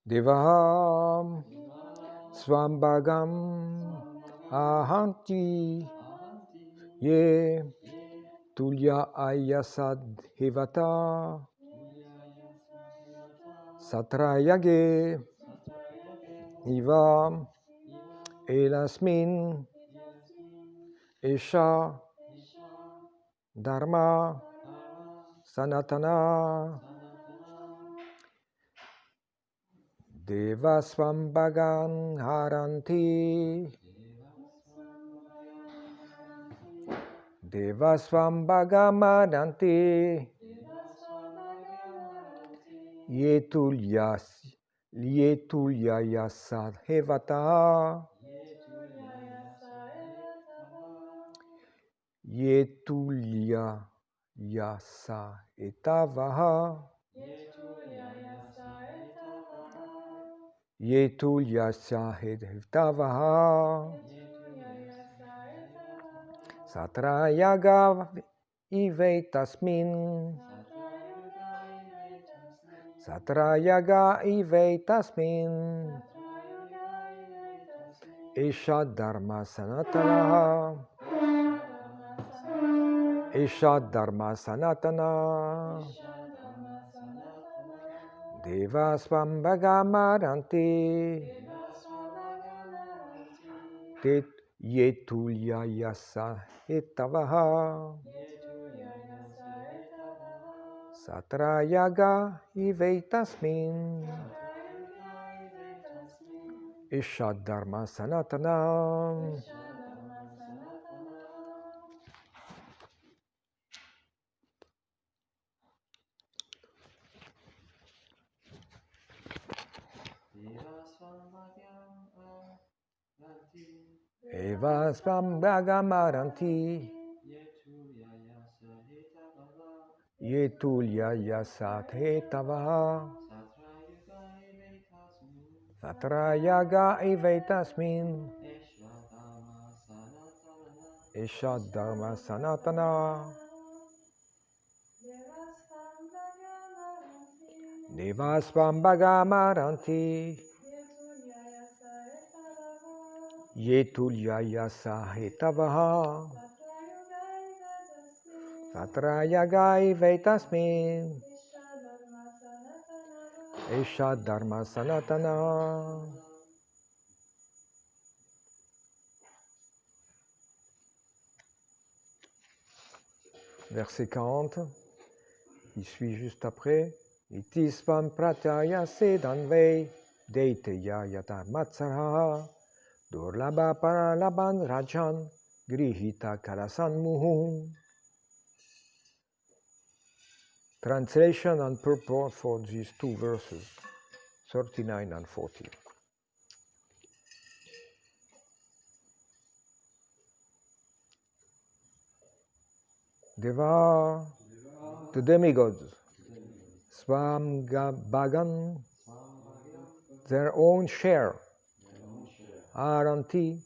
Devaham Swambhagam Ahanti Ye Tulya Ayasad Hivata Satrayage Iva Elasmin Esha Dharma Sanatana Devasvambhagan Haranti Devasvambhagam Haranti Yetulya Yasad Hevata Yetulya Yasa Etavaha Yetulya Sahedavah Satrayaga Iveitasmin Satrayaga Iveitasmin Esha Dharma Sanatana Esha Dharma Sanatana Devasvambhagamaranti Yetulya Yasa Etavaha Satrayaga Iveitasmin Esha Dharma Sanatana Evasvambhagamaranti Yetulya Yasa Etavaha Satrayaga Iveitasmin Esha Dharma Sanatana Devasvambhagamaranti Yetulya Yasa Etavaha Satrayaga Iveitasmin Esha Dharma Sanatana. Verset 40, il suit juste après. Itisvam pratyaya sedanvei deiteya yata matsaraha durlabha paralaban rajan grihita kalasan muhu. Translation and purport for these two verses, 39 and 40. Deva, the demigods, Swambhagan, their own share, Aranti,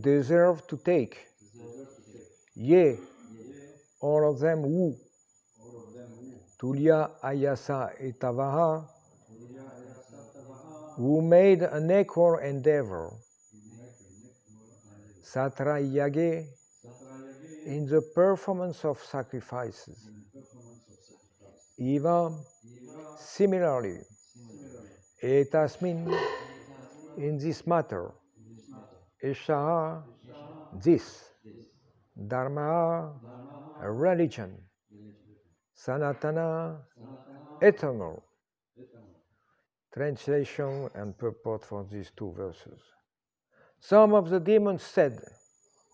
deserve to take, Ye, all of them who, Tulya Ayasa Etavaha, who made an equal endeavor, Satrayage, in the performance of sacrifices. Eva, similarly, Etasmin, in this matter, Esha, this, Dharma, a religion, Sanatana, eternal. Translation and purport for these two verses. Some of the demons said,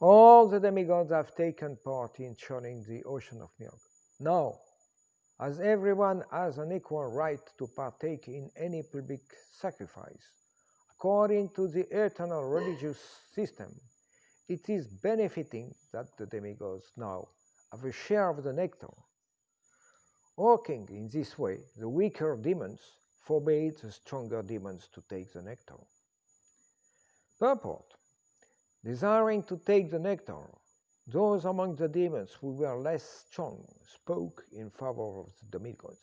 all the demigods have taken part in churning the ocean of milk. Now, as everyone has an equal right to partake in any public sacrifice, according to the eternal religious system, it is benefiting that the demigods now have a share of the nectar. Working in this way, the weaker demons forbade the stronger demons to take the nectar. Purport. Desiring to take the nectar, those among the demons who were less strong spoke in favor of the demigods.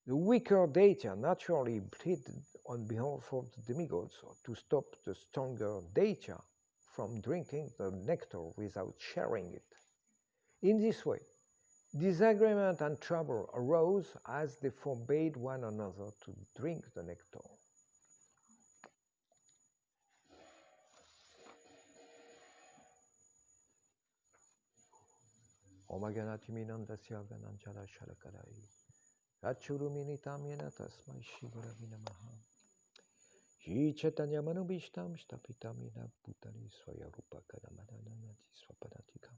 The weaker data naturally pleaded on behalf of the demigods to stop the stronger data from drinking the nectar without sharing it. In this way, disagreement and trouble arose as they forbade one another to drink the nectar. Omaganatimindasya gananjala shalakarai. Achuruminitamiana tasmai shigurami namaha. Shri Chaitanya Manubhishtam Shtapitamina Bhutani Swayarupa Kadamadananati Swapadatikam.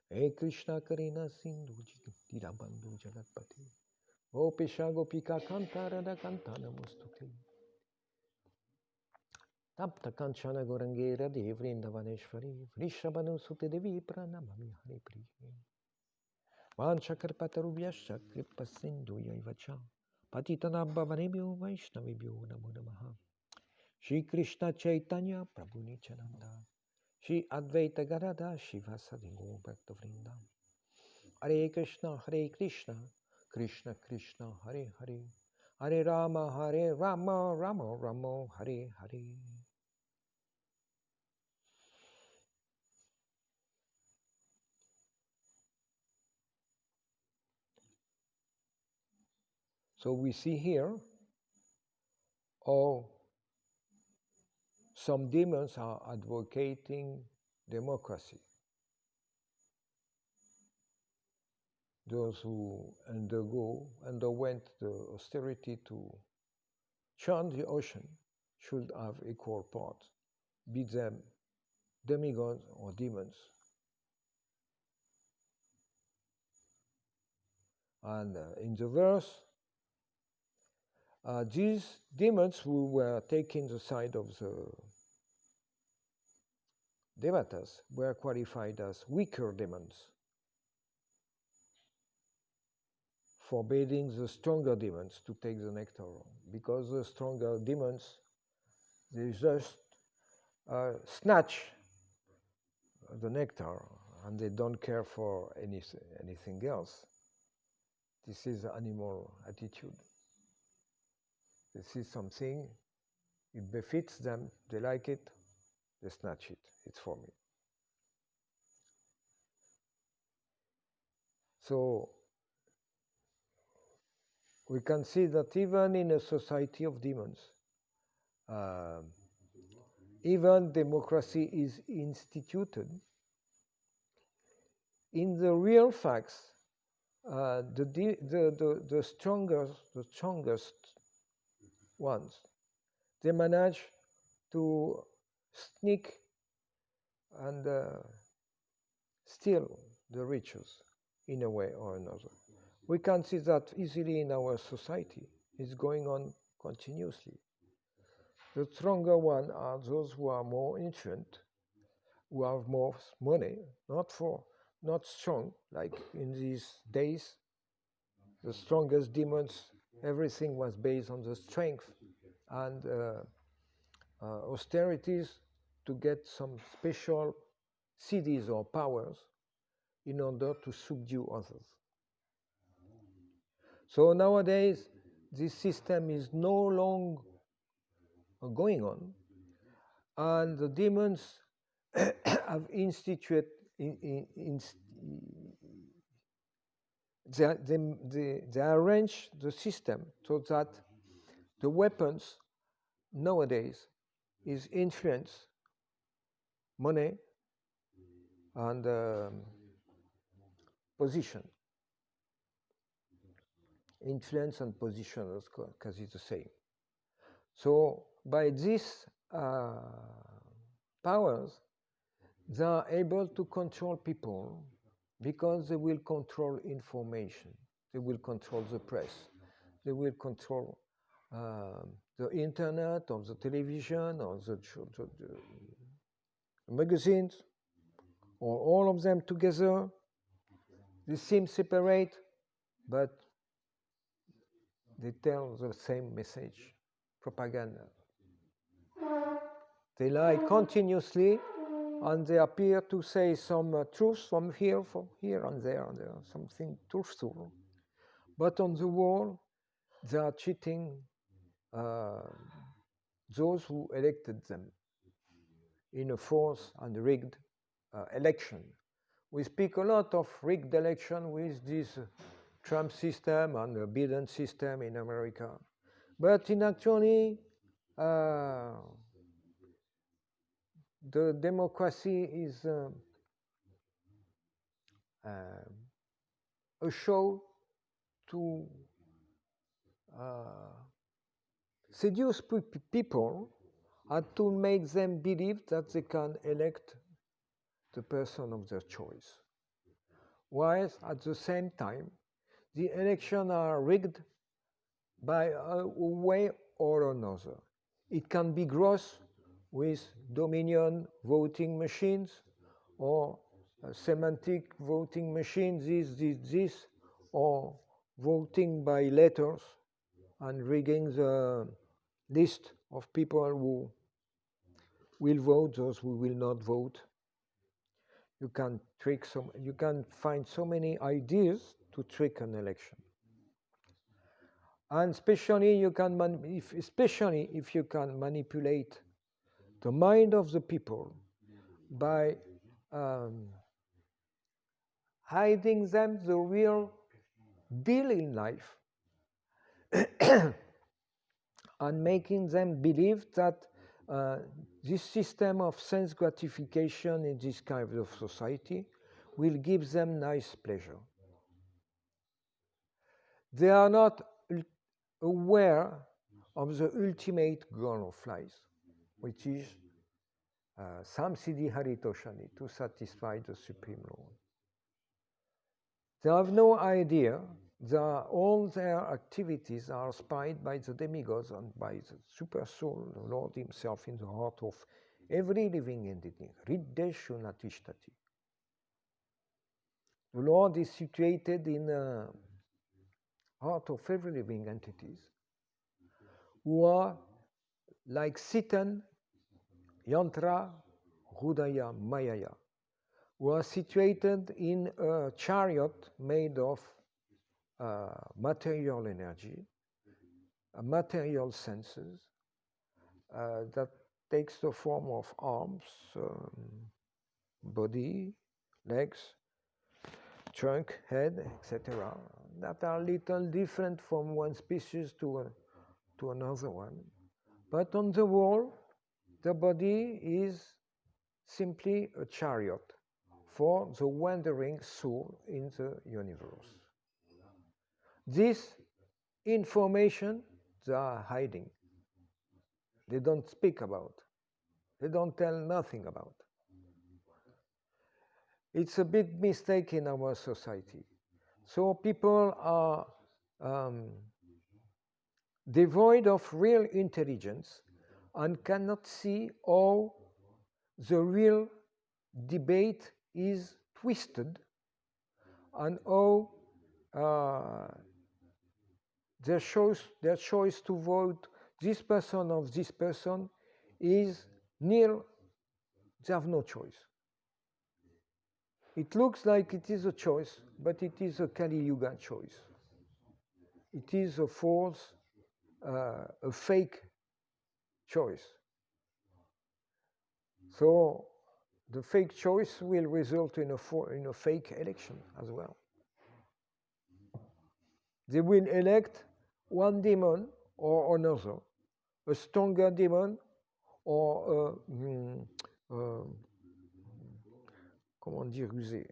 Hey Krishna Karina Sindhu Dirabandhu Jagatpati. O Pisha Gopika Kantarada Kantana Mustuti. Tapta Kanchana Gorangera Devrindavaneshwari. Vrishabhanu Sute Devi Pranamami Hari Priya. Vanchakarpatarubhyascha Kripa Sindhu Yaivacha. Patitanabhavanebhyo Vaishnavibhyo Namo Namaha. Shri Krishna Chaitanya Prabhu Nityananda. Shri Advaita Gadada Shivasadi Gaur Bhakta Vrinda. Hare Krishna, Krishna Krishna, Hare Hare. Hare Rama, Rama Rama, Hare Hare. So we see here how some demons are advocating democracy. Those who underwent the austerity to churn the ocean should have equal part, be them demigods or demons. And in the verse, these demons who were taking the side of the devatas were qualified as weaker demons, forbidding the stronger demons to take the nectar, because the stronger demons, they just snatch the nectar and they don't care for anything else. This is animal attitude. This is something, it befits them, they like it, they snatch it, it's for me. So we can see that even in a society of demons, even democracy is instituted. In the real facts, the strongest ones, they manage to sneak and steal the riches in a way or another. We can see that easily in our society. It's going on continuously. The stronger ones are those who are more influent, who have more money, not strong, like in these days. The strongest demons, everything was based on the strength and austerities to get some special cities or powers in order to subdue others. So nowadays, this system is no longer going on, and the demons have instituted they arrange the system so that the weapons nowadays is influence, money, and position. Influence and position, because it's the same. So by these powers, they are able to control people because they will control information. They will control the press. They will control the internet or the television or the magazines, or all of them together. They seem separate, but they tell the same message, propaganda. They lie continuously, and they appear to say some truth from here and there, something truthful. But on the whole, they are cheating uh, those who elected them in a false and rigged election. We speak a lot of rigged election with this Trump system and the Biden system in America. But in actually, the democracy is a show to uh, seduce people and to make them believe that they can elect the person of their choice. Whilst at the same time, the elections are rigged by a way or another. It can be gross with Dominion voting machines or semantic voting machines, this, or voting by letters and rigging the list of people who will vote, those who will not vote. You can you can find so many ideas to trick an election. And especially especially if you can manipulate the mind of the people by um, hiding them the real deal in life and making them believe that this system of sense gratification in this kind of society will give them nice pleasure. They are not aware of the ultimate goal of life, which is samsiddhi haritoshani, to satisfy the Supreme Lord. They have no idea that all their activities are spied by the demigods and by the super soul, the Lord Himself, in the heart of every living entity. Riddeshu natishtati. The Lord is situated in the heart of every living entities who are like Satan, Yantra, Rudaya, Mayaya, who are situated in a chariot made of material energy, material senses, that takes the form of arms, body, legs, trunk, head, etc., that are little different from one species to another one. But on the whole, the body is simply a chariot for the wandering soul in the universe. This information they are hiding. They don't speak about. They don't tell nothing about. It's a big mistake in our society. So people are devoid of real intelligence and cannot see how the real debate is twisted and how their choice to vote this person or this person is nil. They have no choice. It looks like it is a choice, but it is a Kali Yuga choice. It is a false, a fake choice. So the fake choice will result in a fake election as well. They will elect one demon or another, a stronger demon or comment dire, rusé,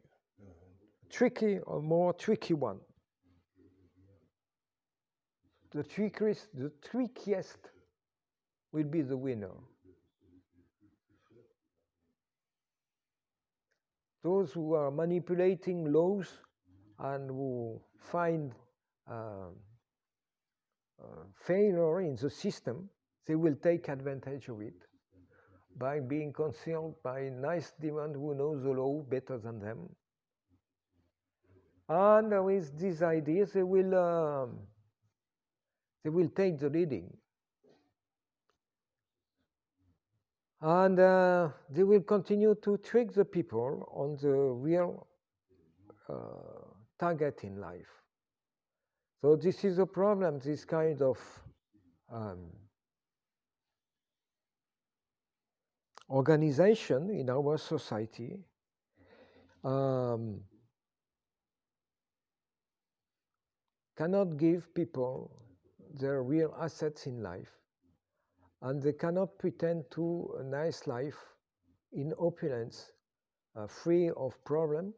tricky or more tricky one. The trickiest will be the winner. Those who are manipulating laws and who find failure in the system, they will take advantage of it by being concealed by nice demons who know the law better than them. And with these ideas, they will take the leading. And they will continue to trick the people on the real target in life. So this is a problem, this kind of um, organization in our society um, cannot give people their real assets in life, and they cannot pretend to a nice life in opulence, free of problem.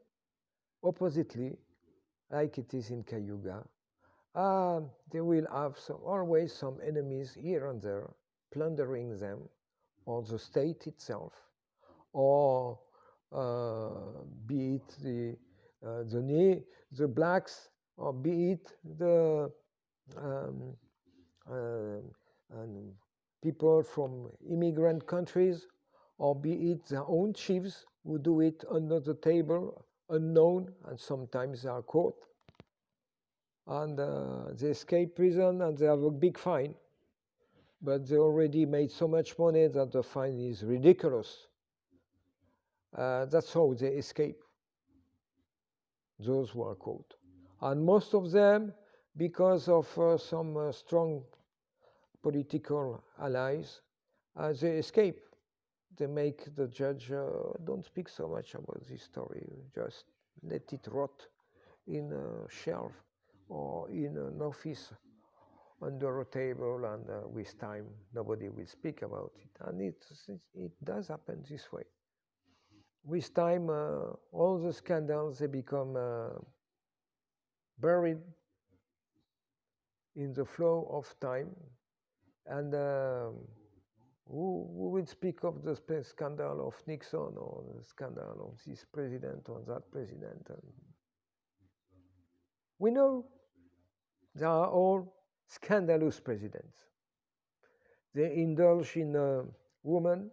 Oppositely, like it is in Kayuga, they will have always some enemies here and there, plundering them, or the state itself, or be it the blacks, or be it the um, uh, and people from immigrant countries, or be it their own chiefs who do it under the table, unknown, and sometimes they are caught. And they escape prison and they have a big fine. But they already made so much money that the fine is ridiculous. That's how they escape, those who are caught. And most of them, because of some strong political allies, they escape. They make the judge don't speak so much about this story, just let it rot in a shelf or in an office under a table, and with time nobody will speak about it. And it does happen this way. With time, all the scandals, they become buried in the flow of time, and who will speak of the scandal of Nixon, or the scandal of this president or that president? And we know they are all scandalous presidents. They indulge in women,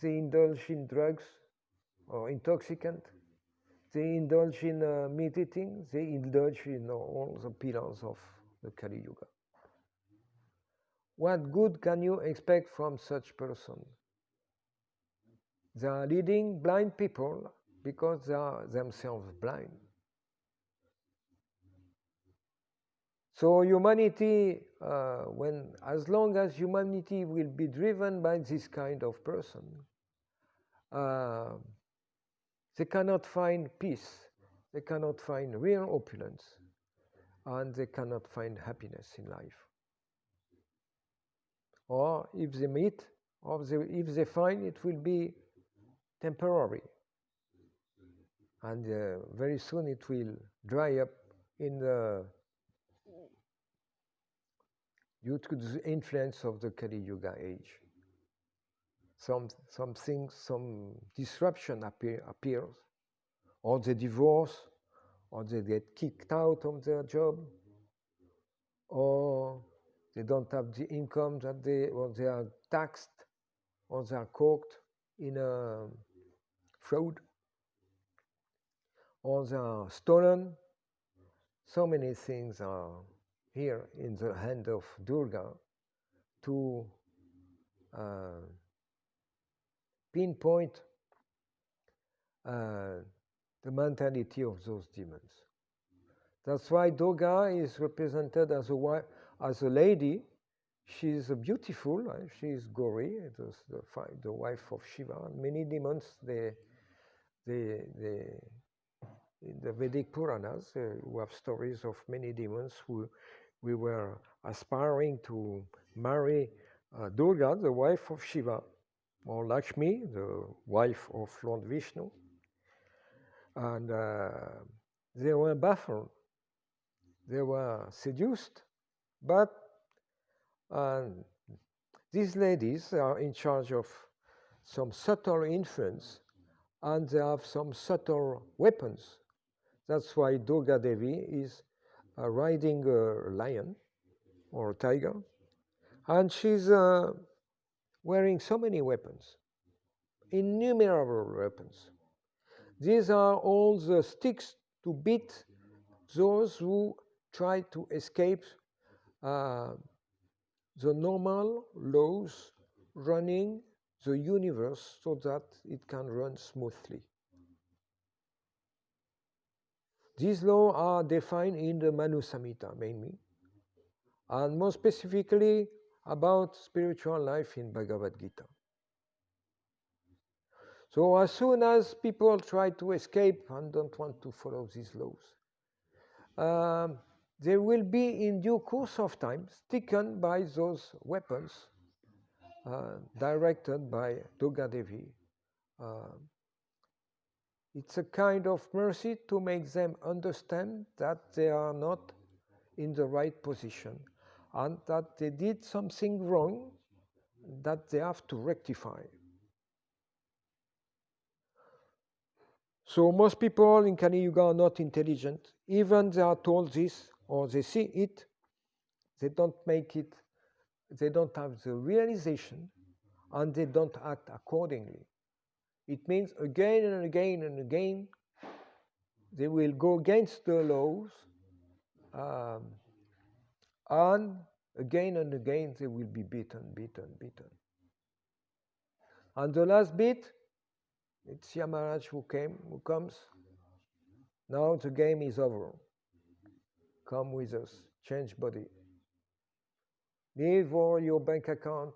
they indulge in drugs or intoxicant, they indulge in meat eating, they indulge in all the pillars of the Kali Yuga. What good can you expect from such person? They are leading blind people because they are themselves blind. So humanity, as long as humanity will be driven by this kind of person, they cannot find peace, they cannot find real opulence, and they cannot find happiness in life. Or if they meet, or if they find, it will be temporary. And very soon it will dry up in the due to the influence of the Kali Yuga age. Some disruption appears, or they divorce, or they get kicked out of their job, or they don't have the income or they are taxed, or they are caught in a fraud, or they are stolen. So many things are here in the hand of Durga to pinpoint the mentality of those demons. That's why Durga is represented as a lady. She's beautiful. She's Giri, the wife of Shiva. And many demons, in the Vedic Puranas, we have stories of many demons who we were aspiring to marry Durga, the wife of Shiva, or Lakshmi, the wife of Lord Vishnu. And they were baffled. They were seduced, but these ladies are in charge of some subtle influence, and they have some subtle weapons. That's why Durga Devi is riding a lion or a tiger, and she's wearing so many weapons, innumerable weapons. These are all the sticks to beat those who try to escape the normal laws running the universe so that it can run smoothly. These laws are defined in the Manu Samhita mainly, and more specifically about spiritual life in Bhagavad Gita. So as soon as people try to escape and don't want to follow these laws, they will be in due course of time taken by those weapons directed by Durga Devi. It's a kind of mercy to make them understand that they are not in the right position and that they did something wrong that they have to rectify. So most people in Kali Yuga are not intelligent. Even they are told this or they see it, they don't make it, they don't have the realization and they don't act accordingly. It means again and again and again they will go against the laws um, and again they will be beaten. And the last bit, it's Yamaraj who comes. Now the game is over. Come with us, change body. Leave all your bank account,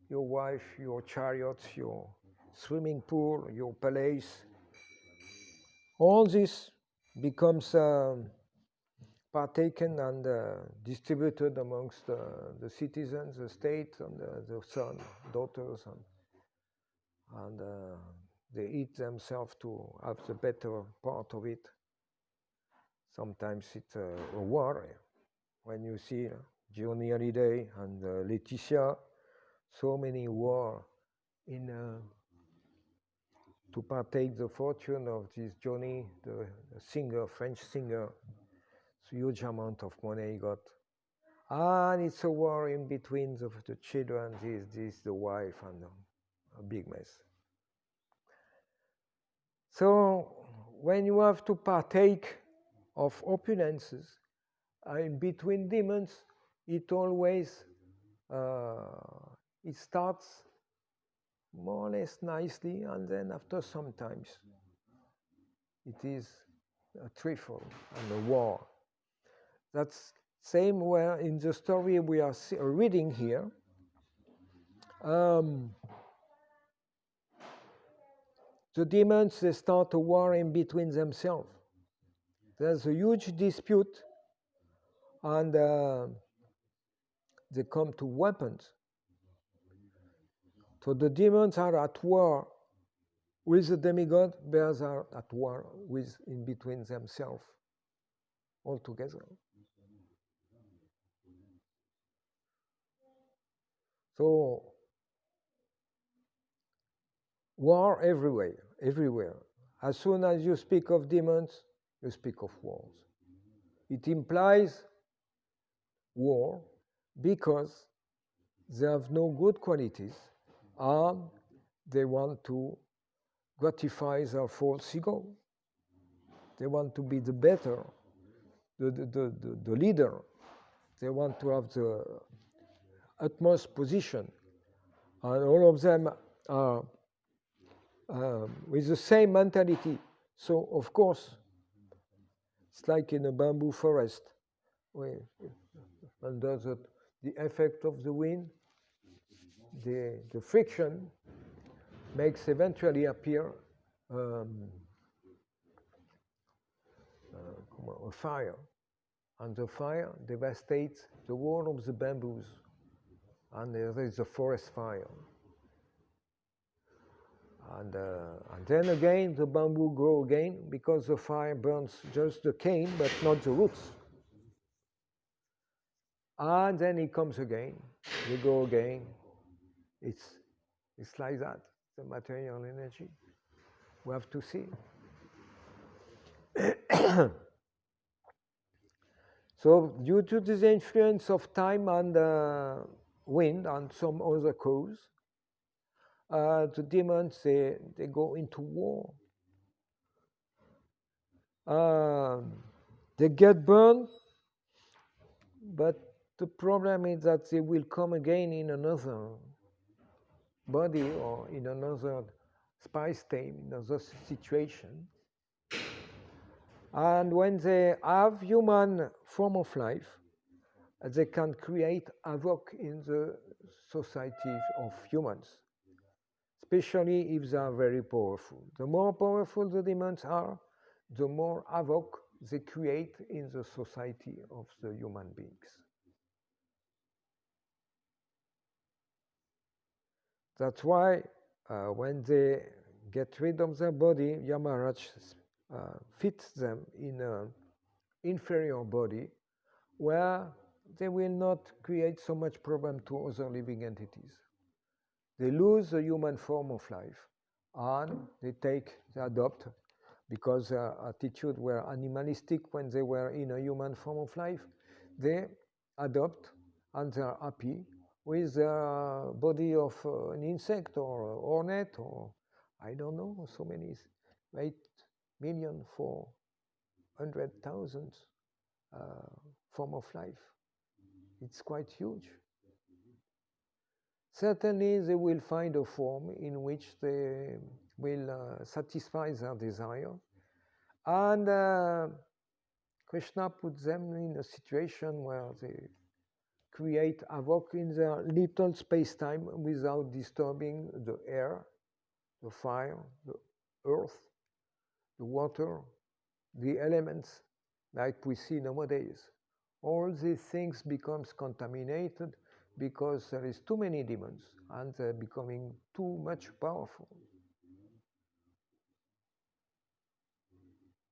your wife, your chariots, your swimming pool, your palace. All this becomes partaken and distributed amongst the citizens, the state, and the son, daughters, and they eat themselves to have the better part of it. Sometimes it's a war. When you see Johnny Hallyday and Laetitia, so many war in to partake the fortune of this Johnny, the singer, French singer. It's a huge amount of money he got. And it's a war in between the children, the wife, and a big mess. So when you have to partake of opulences in between demons, it always it starts more or less nicely, and then after some times it is a trifle and a war. That's same where in the story we are reading here. The demons, they start a war in between themselves. There's a huge dispute, and they come to weapons. So the demons are at war with the demigod, bears are at war with in between themselves altogether. So war everywhere. As soon as you speak of demons, you speak of wars. It implies war because they have no good qualities and they want to gratify their false ego. They want to be the better, the leader. They want to have the utmost position. And all of them are with the same mentality. So, of course, it's like in a bamboo forest, where under the effect of the wind, the friction makes eventually appear a fire. And the fire devastates the wall of the bamboos. And there is a forest fire. And then again, the bamboo grow again because the fire burns just the cane, but not the roots. And then it comes again. They go again. It's like that. The material energy. We have to see. So, due to this influence of time and wind and some other cause, the demons they go into war. They get burned, but the problem is that they will come again in another body or in another spice time, in another situation. And when they have human form of life, they can create havoc in the society of humans, especially if they are very powerful. The more powerful the demons are, the more havoc they create in the society of the human beings. That's why when they get rid of their body, Yamaraj fits them in an inferior body where they will not create so much problem to other living entities. They lose the human form of life and they adopt, because their attitude were animalistic when they were in a human form of life, they adopt and they are happy with the body of an insect or a hornet or I don't know, so many, 8,400,000 form of life. It's quite huge. Certainly, they will find a form in which they will satisfy their desire. And Krishna puts them in a situation where they create havoc in their little space-time without disturbing the air, the fire, the earth, the water, the elements, like we see nowadays. All these things becomes contaminated because there is too many demons and they're becoming too much powerful.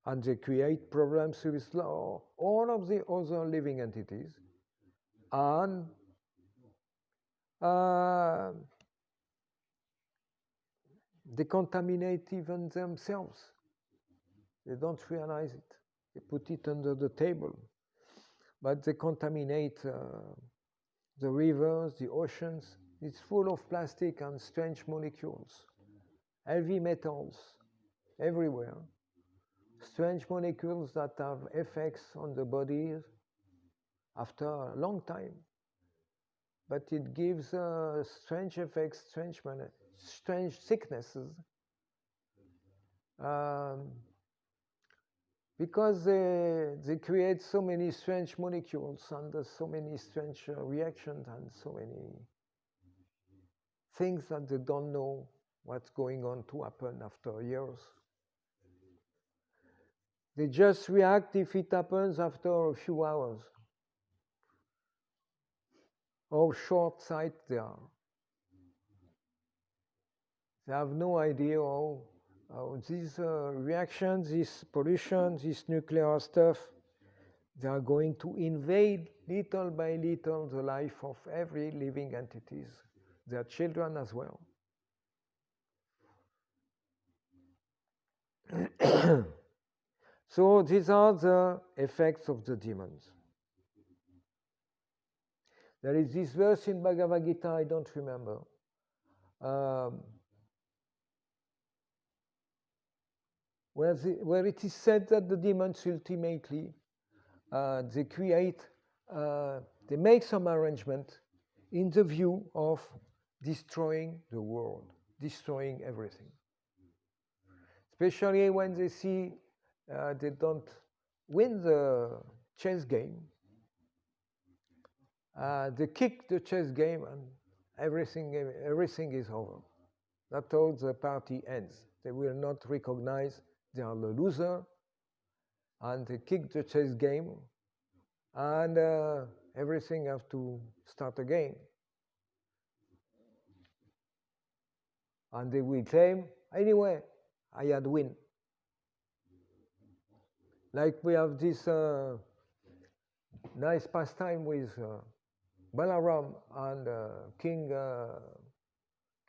And they create problems with all of the other living entities, and they contaminate even themselves. They don't realize it. They put it under the table, but they contaminate the rivers, the oceans. It's full of plastic and strange molecules, heavy metals everywhere, strange molecules that have effects on the body after a long time. But it gives strange effects, strange sicknesses, because they create so many strange molecules and so many strange reactions and so many things that they don't know what's going on to happen after years. They just react if it happens after a few hours. How short sight they are. They have no idea how these reactions, this pollution, this nuclear stuff, they are going to invade little by little the life of every living entities, their children as well. So these are the effects of the demons. There is this verse in Bhagavad Gita, I don't remember, where it is said that the demons ultimately, they make some arrangement in the view of destroying the world, destroying everything. Especially when they see they don't win the chess game, they kick the chess game and everything is over. That's how the party ends. They will not recognize they are the loser, and they kick the chess game, and everything have to start again. And they will claim, anyway, I had win. Like we have this nice pastime with Balaram and King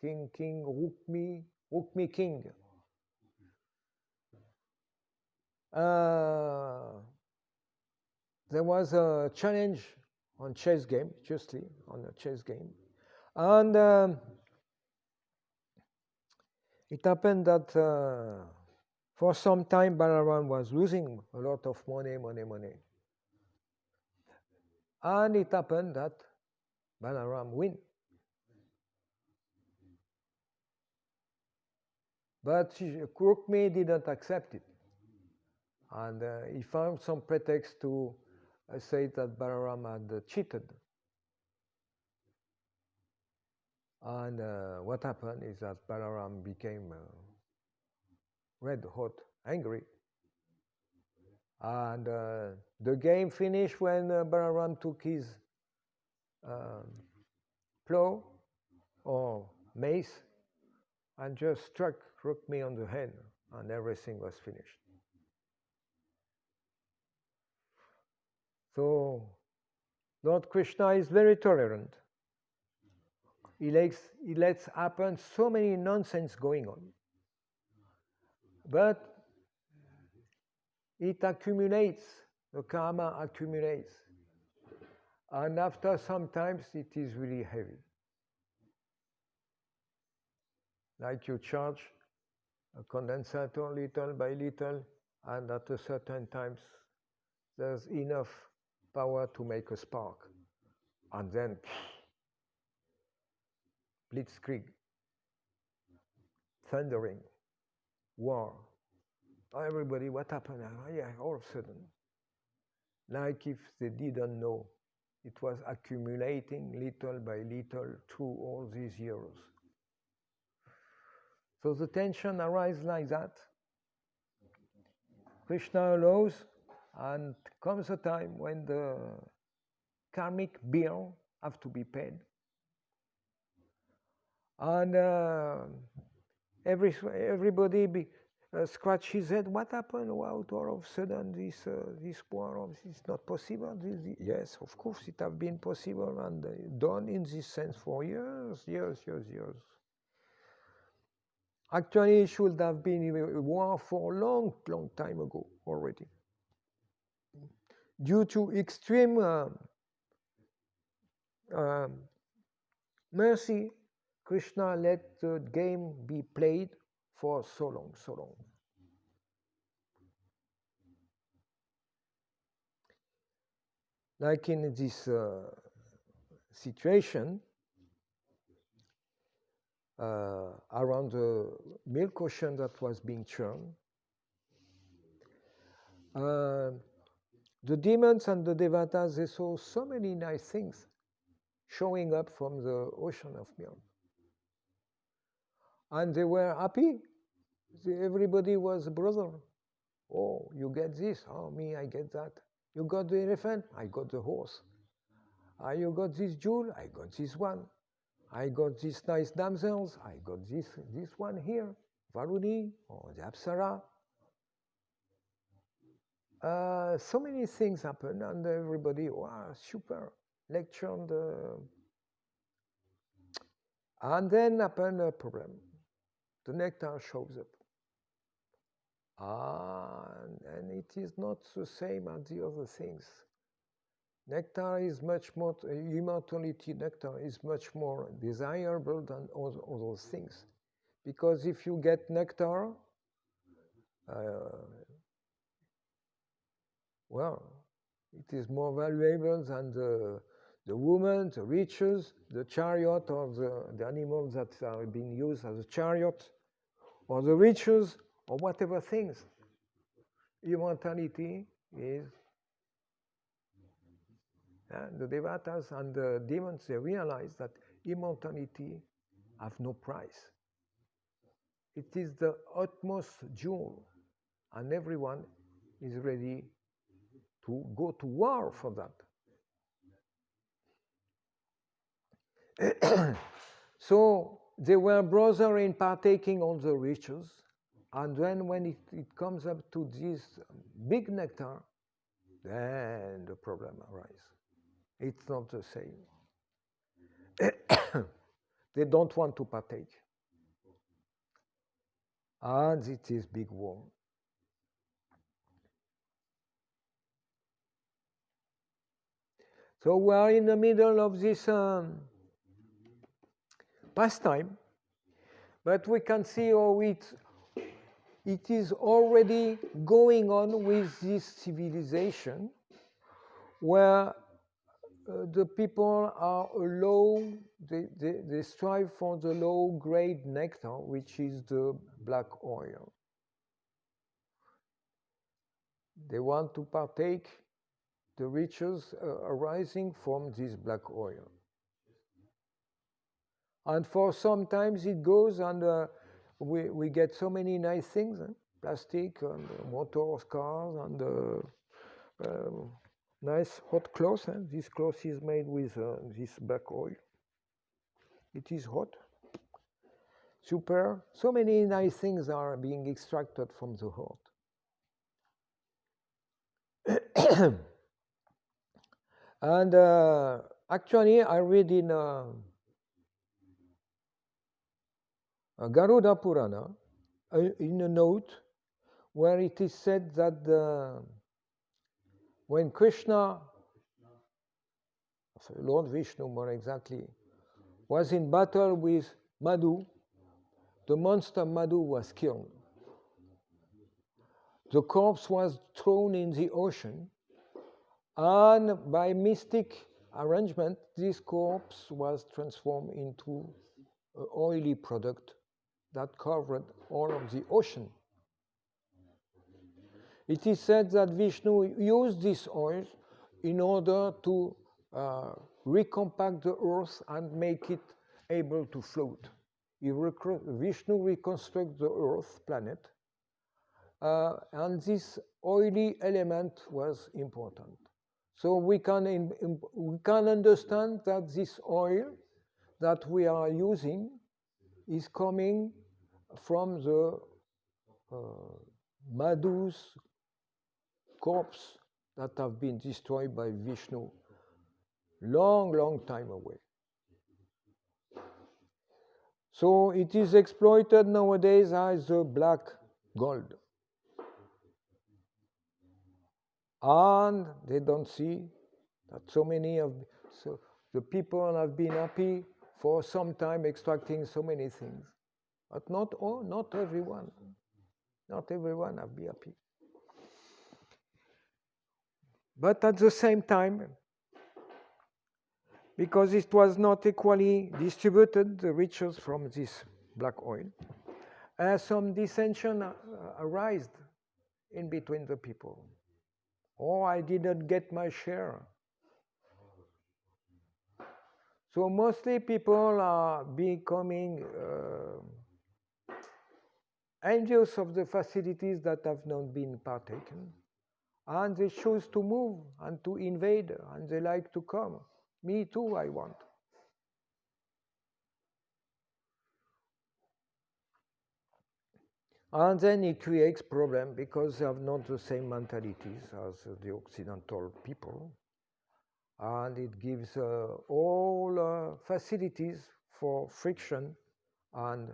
Rukmi King. There was a challenge on chess game, justly on a chess game, and it happened that for some time Balaram was losing a lot of money, and it happened that Balaram win. But Rukmi didn't accept it. And he found some pretext to say that Balaram had cheated. And what happened is that Balaram became red hot, angry. And the game finished when Balaram took his plow or mace and just struck me on the head, and everything was finished. So Lord Krishna is very tolerant. He lets happen so many nonsense going on. But it accumulates, the karma accumulates. And after sometimes it is really heavy. Like you charge a condenser little by little, and at a certain times there's enough power to make a spark. And then blitzkrieg, thundering, war. Everybody, what happened? Yeah, all of a sudden. Like if they didn't know. It was accumulating little by little through all these years. So the tension arises like that. Krishna allows, and comes a time when the karmic bill have to be paid. And everybody scratch his head. What happened? Wow, all of a sudden this war, it's not possible. Yes, of course it have been possible and done in this sense for years. Actually, it should have been a war for a long time ago already. Due to extreme mercy, Krishna let the game be played for so long. Like in this situation, around the milk ocean that was being churned, the demons and the devatas, they saw so many nice things showing up from the ocean of milk. And they were happy. Everybody was a brother. Oh, you get this. Oh, me, I get that. You got the elephant. I got the horse. You got this jewel. I got this one. I got these nice damsels. I got this one here. Varuni or the Apsara. So many things happen, and everybody, wow, super, lecture on the... And then happened a problem. The nectar shows up. And it is not the same as the other things. Nectar is much more, immortality nectar is much more desirable than all those things. Because if you get nectar, well, it is more valuable than the woman, the riches, the chariot, or the animals that are being used as a chariot, or the riches, or whatever things. Immortality is... the devatas and the demons, they realize that immortality have no price. It is the utmost jewel, and everyone is ready to go to war for that. So they were brothers in partaking on the riches, and then when it comes up to this big nectar, then the problem arises. It's not the same. They don't want to partake. And it is big war. So we are in the middle of this pastime, but we can see how it is already going on with this civilization where the people are low, they strive for the low-grade nectar, which is the black oil. They want to partake the riches arising from this black oil. And for sometimes it goes and we get so many nice things, plastic and motors, cars, and nice hot clothes. This cloth is made with this black oil. It is hot. Super. So many nice things are being extracted from the heart. And actually, I read in Garuda Purana, in a note, where it is said that when Krishna, Lord Vishnu more exactly, was in battle with Madhu, the monster Madhu was killed. The corpse was thrown in the ocean, and by mystic arrangement, this corpse was transformed into an oily product that covered all of the ocean. It is said that Vishnu used this oil in order to recompact the earth and make it able to float. Vishnu reconstructs the earth planet, and this oily element was important. So we can understand that this oil that we are using is coming from the Madhu's corpse that have been destroyed by Vishnu long time away. So it is exploited nowadays as the black gold. And they don't see that so many of the people have been happy for some time extracting so many things. But not everyone. Not everyone have been happy. But at the same time, because it was not equally distributed, the riches from this black oil, some dissension arose in between the people. Oh, I didn't get my share. So mostly people are becoming envious of the facilities that have not been partaken. And they choose to move and to invade, and they like to come. Me too, I want. And then it creates problem because they have not the same mentalities as the Occidental people. And it gives all facilities for friction and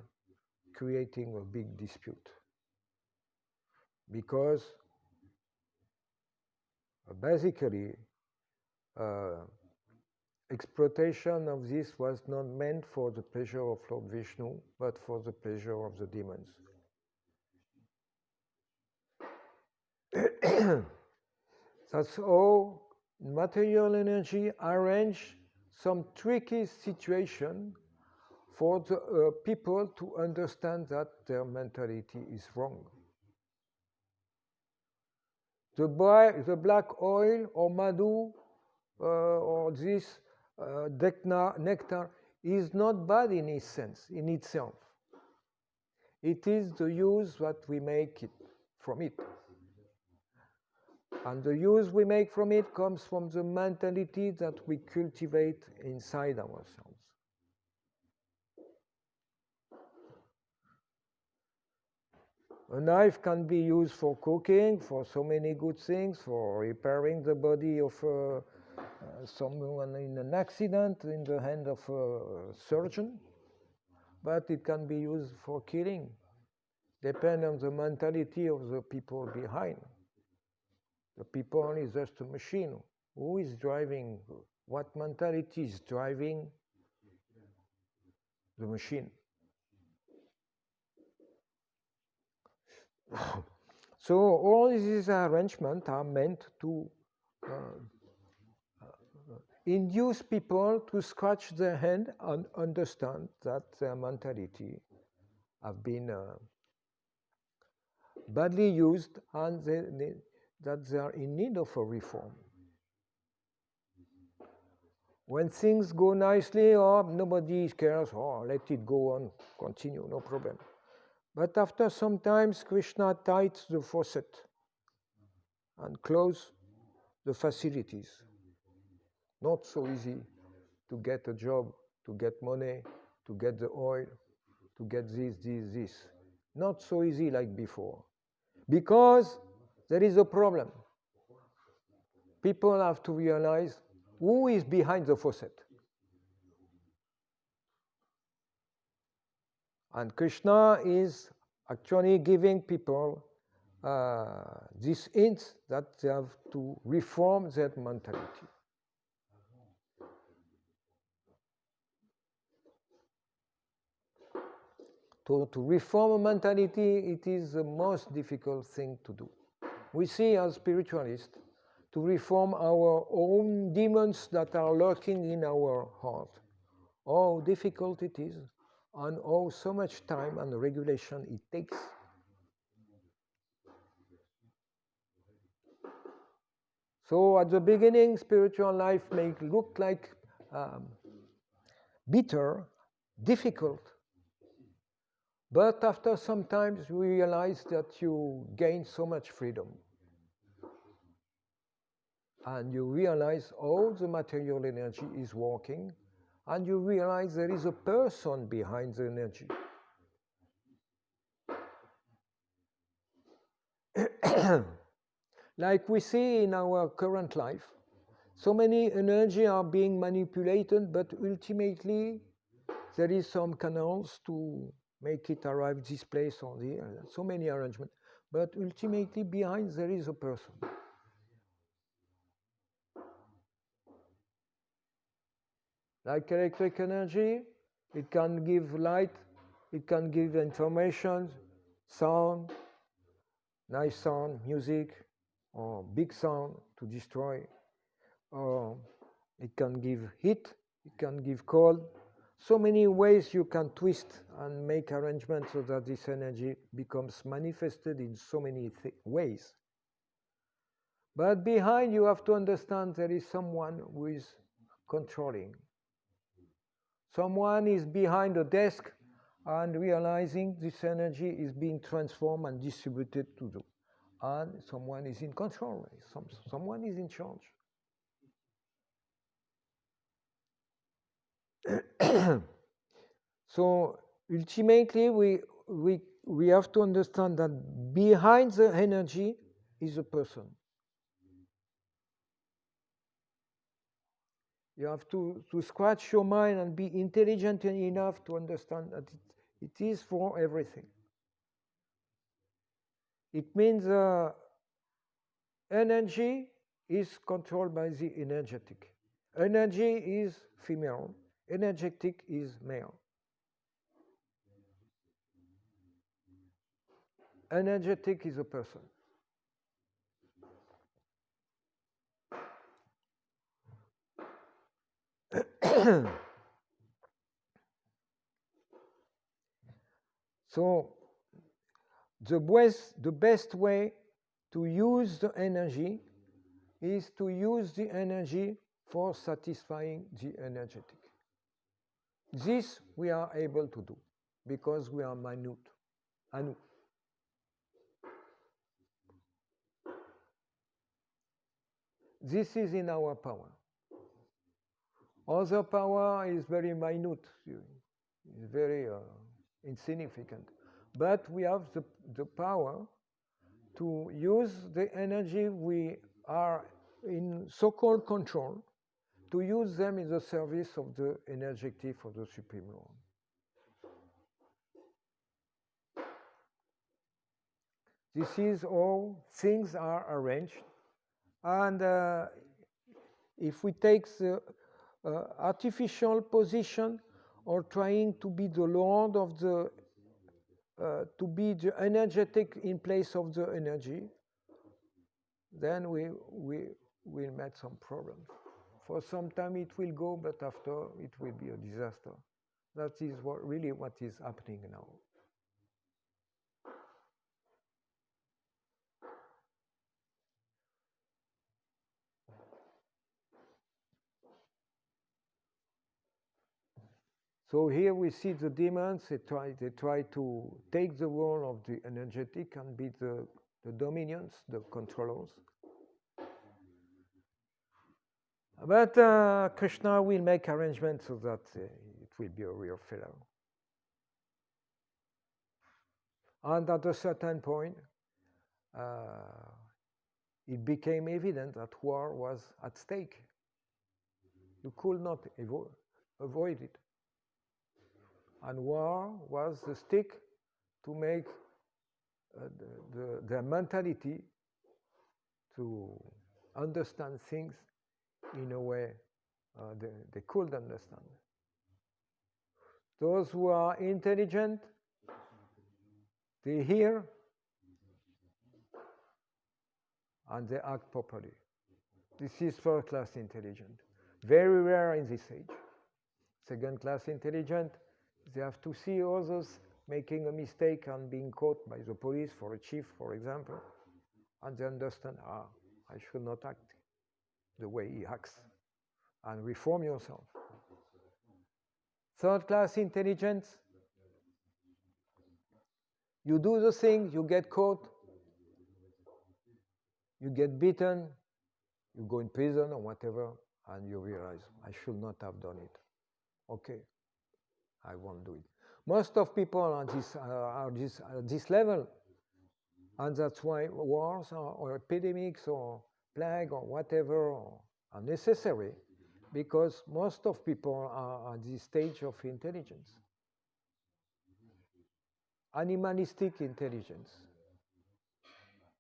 creating a big dispute. Because basically, exploitation of this was not meant for the pleasure of Lord Vishnu, but for the pleasure of the demons. That's how material energy arrange some tricky situation for the people to understand that their mentality is wrong. The black oil or madhu or this nectar is not bad in its sense, in itself. It is the use that we make from it. And the use we make from it comes from the mentality that we cultivate inside ourselves. A knife can be used for cooking, for so many good things, for repairing the body of someone in an accident in the hand of a surgeon, but it can be used for killing, depending on the mentality of the people behind. The people is just a machine. Who is driving? What mentality is driving the machine? So all these arrangements are meant to induce people to scratch their head and understand that their mentality have been badly used, and that they are in need of a reform. When things go nicely, nobody cares, let it go on, continue, no problem. But after some times, Krishna tightens the faucet and close the facilities. Not so easy to get a job, to get money, to get the oil, to get this. Not so easy like before. Because there is a problem. People have to realize who is behind the faucet. And Krishna is actually giving people this hint that they have to reform their mentality. To reform a mentality, it is the most difficult thing to do. We see as spiritualists to reform our own demons that are lurking in our heart. How difficult it is, and how so much time and regulation it takes. So at the beginning, spiritual life may look like bitter, difficult. But after some time, you realize that you gain so much freedom. And you realize how the material energy is working, and you realize there is a person behind the energy. Like we see in our current life, so many energy are being manipulated, but ultimately there is some canals to make it arrive this place or there. So many arrangements, but ultimately behind there is a person. Like electric energy, it can give light, it can give information, sound, nice sound, music, or big sound to destroy. Or it can give heat, it can give cold. So many ways you can twist and make arrangements so that this energy becomes manifested in so many ways. But behind, you have to understand there is someone who is controlling. Someone is behind a desk and realizing this energy is being transformed and distributed to them. And someone is in control. Someone is in charge. So ultimately, we have to understand that behind the energy is a person. You have to scratch your mind and be intelligent enough to understand that it is for everything. It means energy is controlled by the energetic. Energy is female, energetic is male. Energetic is a person. So the best way to use the energy is to use the energy for satisfying the energetic. This we are able to do because we are minute. Anu. This is in our power. Other power is very minute, is very insignificant. But we have the power to use the energy we are in so-called control, to use them in the service of the energetic of the Supreme Lord. This is how things are arranged. And if we take the artificial position or trying to be the Lord of the, to be the energetic in place of the energy, then we will meet some problems. For some time it will go, but after it will be a disaster. That is really what is happening now. So here we see the demons, they try to take the role of the energetic and be the dominions, the controllers. But Krishna will make arrangements so that it will be a real fellow. And at a certain point, it became evident that war was at stake. You could not avoid it. And war was the stick to make their mentality to understand things in a way they could understand. Those who are intelligent, they hear and they act properly. This is first-class intelligent. Very rare in this age. Second-class intelligent, they have to see others making a mistake and being caught by the police for a chief, for example, and they understand, I should not act the way he acts, and reform yourself. Third-class intelligence, you do the thing, you get caught, you get beaten, you go in prison or whatever, and you realize, I should not have done it. Okay, I won't do it. Most of people are this level, and that's why wars or epidemics or plague or whatever are necessary, because most of people are at this stage of intelligence. Animalistic intelligence.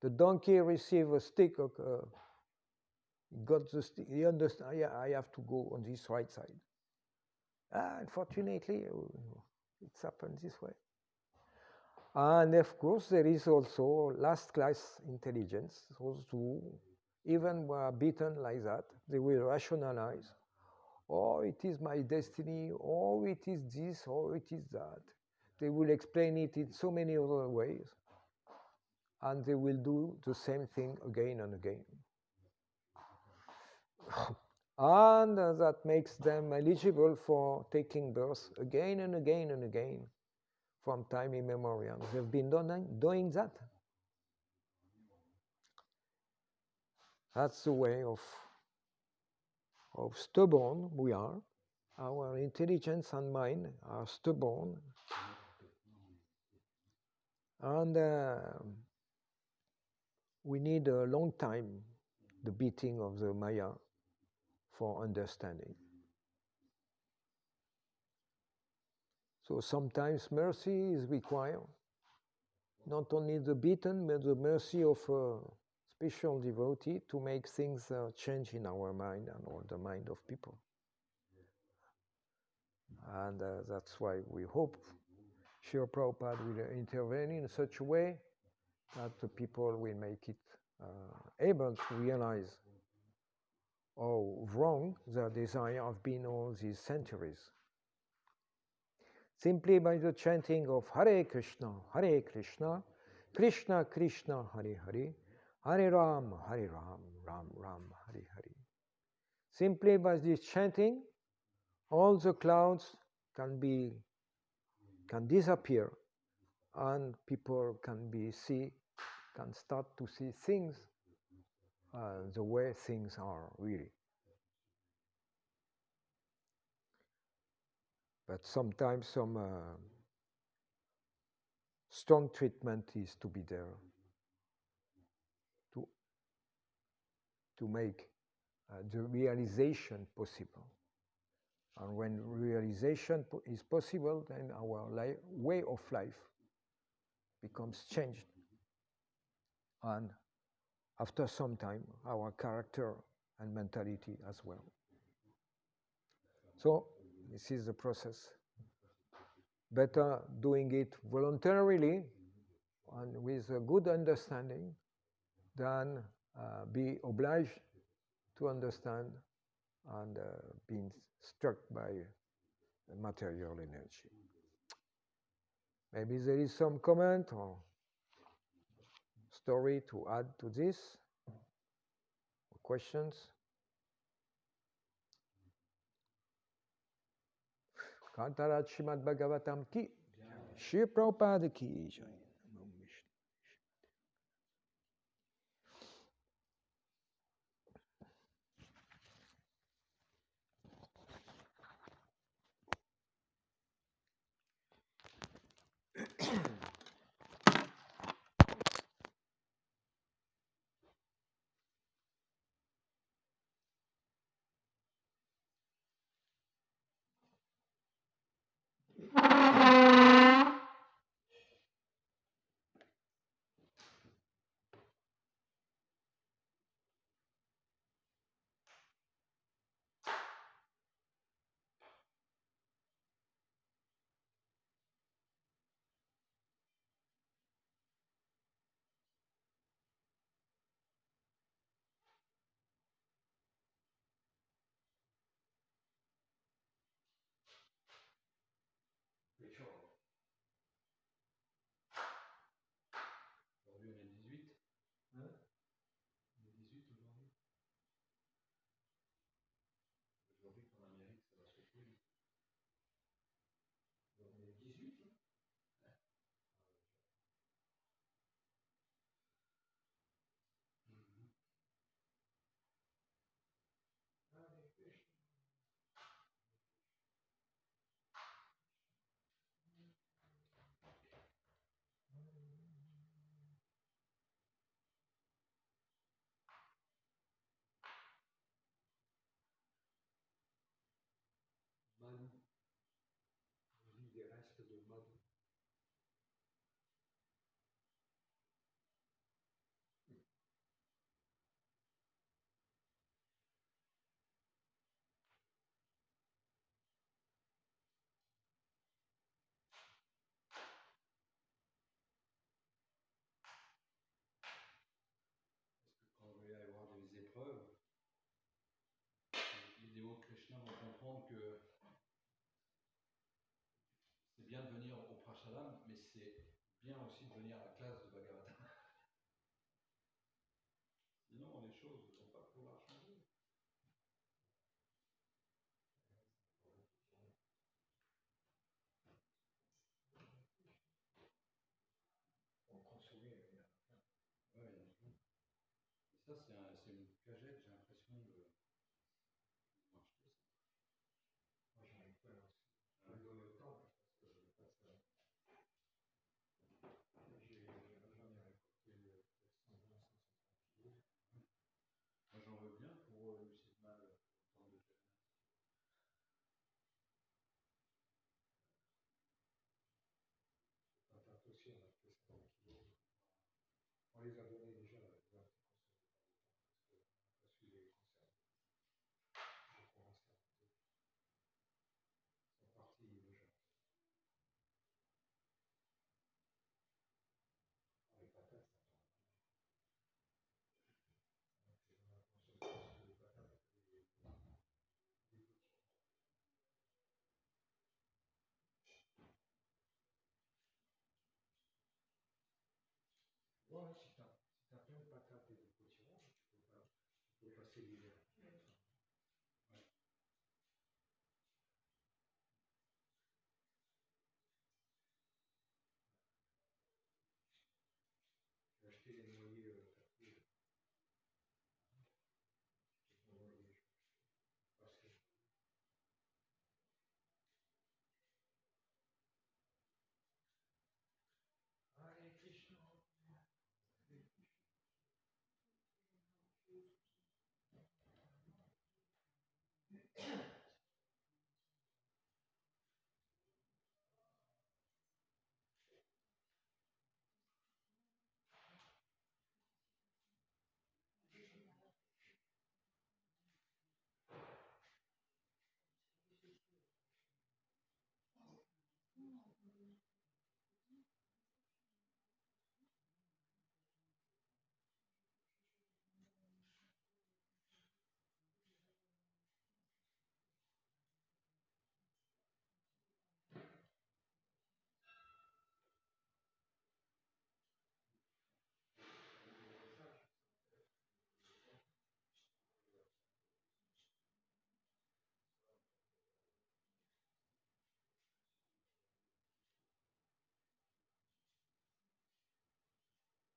The donkey receives a stick, got the stick, he understands, I have to go on this right side. Unfortunately, it's happened this way. And of course, there is also last class intelligence, those who even were beaten like that, they will rationalize, oh, it is my destiny, oh, it is this, oh, it is that. They will explain it in so many other ways, and they will do the same thing again and again. And that makes them eligible for taking birth again and again and again from time immemorial. They've been doing that. That's the way of stubborn we are. Our intelligence and mind are stubborn. And we need a long time, the beating of the Maya, for understanding. So sometimes mercy is required. Not only the beaten, but the mercy of a special devotee to make things change in our mind and or the mind of people. And that's why we hope Srila Prabhupada will intervene in such a way that the people will make it able to realize how wrong their desire have been all these centuries. Simply by the chanting of Hare Krishna, Krishna Krishna, Hare Hare, Hare Ram, Ram Ram, Hare Hare. Simply by this chanting, all the clouds can disappear, and people can start to see things the way things are really. But sometimes some strong treatment is to be there to make the realization possible. And when realization is possible, then our way of life becomes changed. And after some time, our character and mentality as well. So this is the process. Better doing it voluntarily and with a good understanding than be obliged to understand and being struck by material energy. Maybe there is some comment or story to add to this, or questions. Kantarat Shrimad Bhagavatam ki. Shri Prabhupada ki. Jai. Namo Vishnu. Aujourd'hui, on est 18. Hein? On est 18 aujourd'hui. Aujourd'hui, qu'en Amérique, ça va sauter. On est 18, hein? Ouais. Mhm. Hare Krishna. Madhu. On dit des restes de Madhu. Parce que quand il va y avoir des épreuves, les dévots de Krishna vont comprendre que c'est bien de venir au Prasadam, mais c'est bien aussi de venir à la classe de Bhagavatam. Sinon, les choses ne vont pas pouvoir changer. On consommait, il y en a plein. Ouais, il y en a plein. Et ça, c'est une cagette, j'ai l'impression de marcher. Moi, j'en ai plein aussi. Je vais donner au temple parce que je n'ai pas de ça. J'en ai récolté peut-être 120, 150 kilos. Moi, j'en veux bien pour Lucide Mal, le temps de Jagannath. Patate aussi, on a fait 50 kilos. On les a donnés déjà, les gens qui consommaient pas autant parce qu'on n'a pas su les conserver. Donc on reste à côté. Ils sont partis déjà. Les patates, ça tombe. Donc, on consomme plus les patates que les petits. Ouais, si t'as plein de patates et de potirons, tu peux passer l'hiver. Ouais. J'ai acheté les noyers tapis. Les noyers, passer. Hare Krishna.